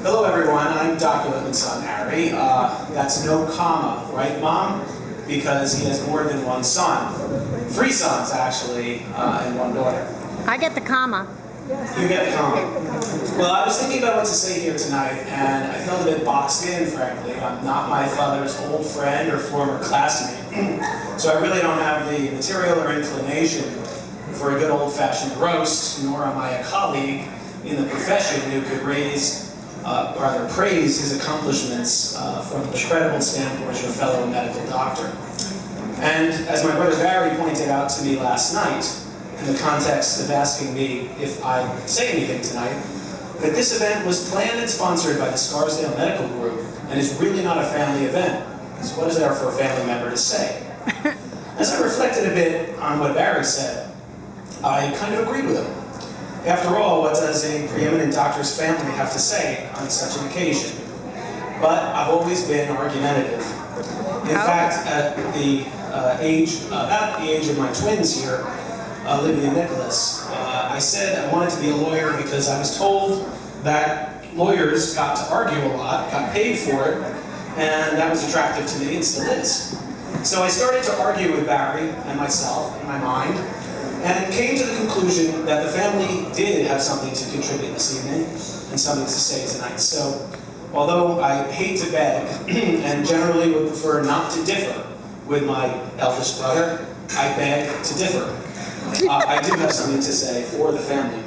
Hello everyone, I'm Dr. Littman's son, Harry. That's no comma, right Mom? Because he has more than one son. 3 sons actually, and 1 daughter. I get the comma. You get the comma. Well, I was thinking about what to say here tonight, and I felt a bit boxed in, frankly. I'm not my father's old friend or former classmate, so I really don't have the material or inclination for a good old-fashioned roast, nor am I a colleague in the profession who could praise his accomplishments from the credible standpoint of a fellow medical doctor. And as my brother Barry pointed out to me last night, in the context of asking me if I'd say anything tonight, that this event was planned and sponsored by the Scarsdale Medical Group, and is really not a family event. So what is there for a family member to say? As I reflected a bit on what Barry said, I kind of agreed with him. After all, what does a preeminent doctor's family have to say on such an occasion? But I've always been argumentative. In fact, at the age of my twins here, Libby and Nicholas, I said I wanted to be a lawyer because I was told that lawyers got to argue a lot, got paid for it, and that was attractive to me and still is. So I started to argue with Barry and myself in my mind, and came to the conclusion that the family did have something to contribute this evening and something to say tonight. So, although I hate to beg and generally would prefer not to differ with my eldest brother, I beg to differ. I do have something to say for the family.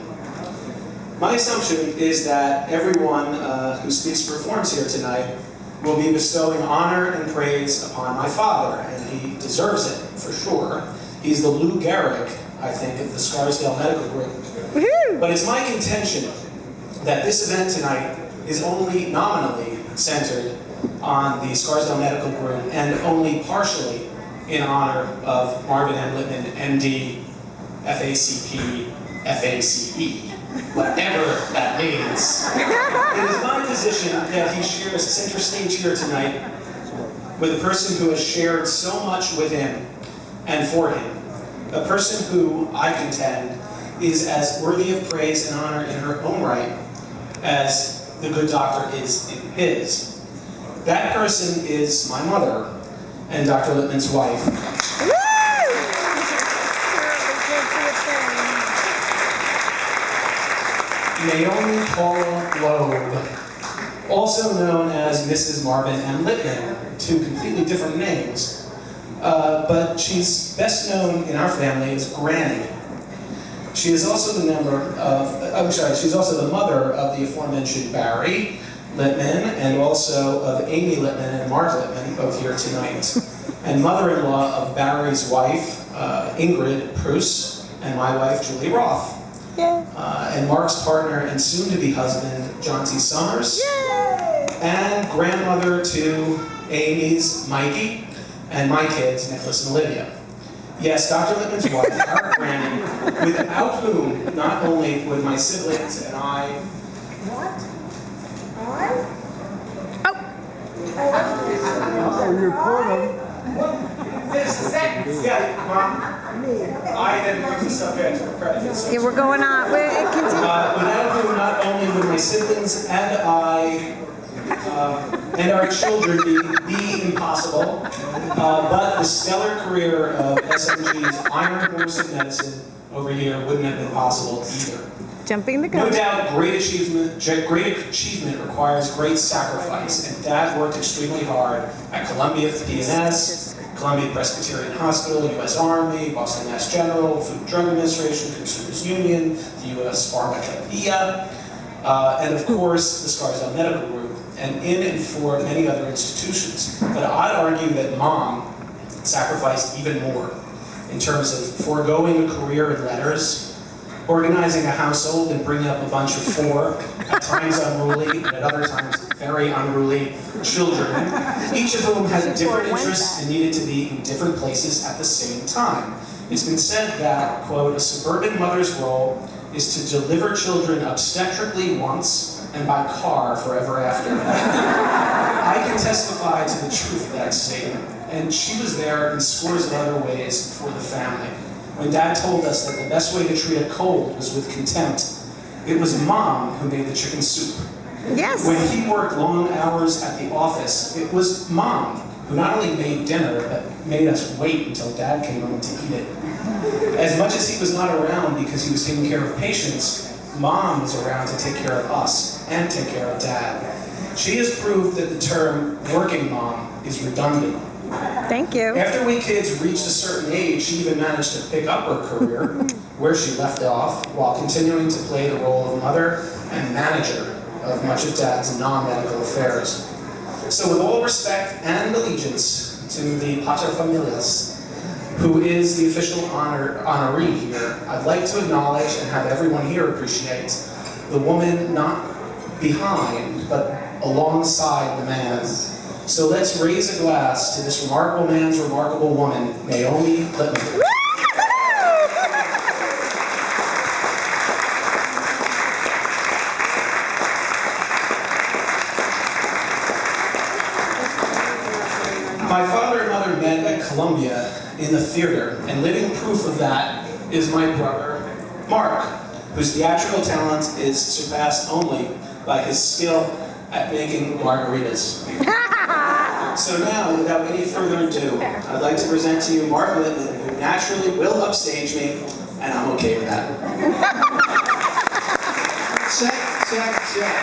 My assumption is that everyone who speaks or performs here tonight will be bestowing honor and praise upon my father, and he deserves it, for sure. He's the Lou Gehrig, I think, of the Scarsdale Medical Group. But it's my contention that this event tonight is only nominally centered on the Scarsdale Medical Group and only partially in honor of Marvin M. Littman, MD, FACP, FACE, whatever that means. It is my position that he shares center stage here tonight with a person who has shared so much with him and for him. A person who, I contend, is as worthy of praise and honor in her own right as the good doctor is in his. That person is my mother and Dr. Littman's wife. Naomi Paula Loeb, also known as Mrs. Marvin M. Littman, 2 completely different names. But she's best known in our family as Granny. She is also the she's also the mother of the aforementioned Barry Littman, and also of Amy Littman and Mark Littman, both here tonight. And mother-in-law of Barry's wife, Ingrid Pruce, and my wife, Julie Roth. And Mark's partner and soon-to-be husband, John T. Summers. And grandmother to Amy's Mikey, and my kids, Nicholas and Olivia. Yes, Dr. Littman's wife, our Granny, without whom not only would my siblings and I... What? Oh, you're pulling. This sentence, yeah, Mom. I didn't bring this up yet to the credit. yeah, we're going on. Without whom not only would my siblings and I and our children be impossible, but the stellar career of SMG's Iron Horse of Medicine over here wouldn't have been possible either. Jumping the gun. No doubt, great achievement requires great sacrifice, and Dad worked extremely hard at Columbia P&S, Columbia Presbyterian Hospital, U.S. Army, Boston Mass General, Food and Drug Administration, Consumers Union, the U.S. Pharmacopoeia, and of course, the Scarsdale Medical Group, and in and for many other institutions. But I'd argue that Mom sacrificed even more in terms of foregoing a career in letters, organizing a household and bringing up a bunch of 4, at times unruly, and at other times very unruly children, each of whom had different interests and needed to be in different places at the same time. It's been said that, quote, a suburban mother's role is to deliver children obstetrically once and by car forever after. I can testify to the truth of that statement, and she was there in scores of other ways for the family. When Dad told us that the best way to treat a cold was with contempt, it was Mom who made the chicken soup. Yes. When he worked long hours at the office, it was Mom who not only made dinner, but made us wait until Dad came home to eat it. As much as he was not around because he was taking care of patients, Mom was around to take care of us and take care of Dad. She has proved that the term working mom is redundant. Thank you. After we kids reached a certain age, she even managed to pick up her career where she left off while continuing to play the role of mother and manager of much of Dad's non-medical affairs. So with all respect and allegiance to the paterfamilias, who is the official honoree here, I'd like to acknowledge and have everyone here appreciate the woman not behind, but alongside the man. So let's raise a glass to this remarkable man's remarkable woman, Naomi Littman. My father and mother met at Columbia in the theater, and living proof of that is my brother, Mark, whose theatrical talent is surpassed only by his skill at making margaritas. So now, without any further ado, I'd like to present to you Mark Littman, who naturally will upstage me, and I'm okay with that. Check, check, check.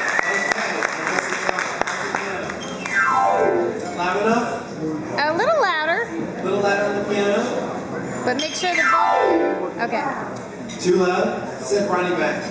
Okay, loud enough? A little louder, A little louder on the piano? but make sure the volume. Okay. Too loud? Sit Ronnie back.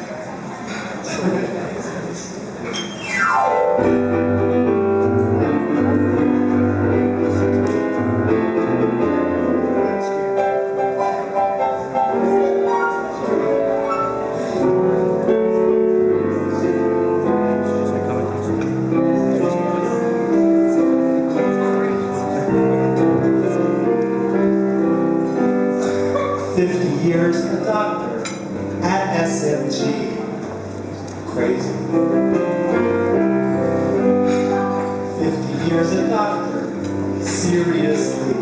50 years a doctor at SMG. Crazy. 50 years a doctor, seriously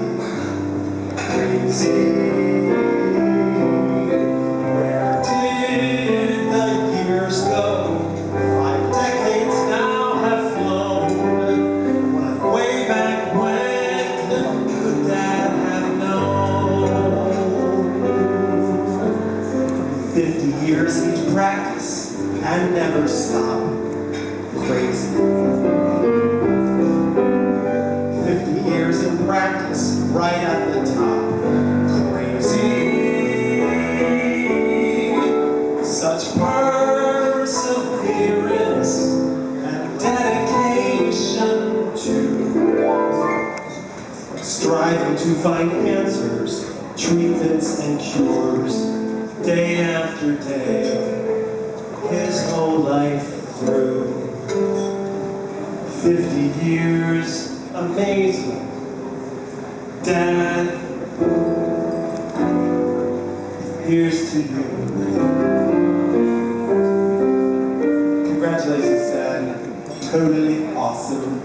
crazy. Where did the years go? 5 decades now have flown. But way back when could Dad have known? 50 years each practice and never stop. Crazy. 50 years in practice, right at the top. Crazy. Such perseverance and dedication to striving to find answers, treatments and cures, day after day, his whole life through. 50 years, amazing. Dad, here's to you. Congratulations, Dad. Totally awesome.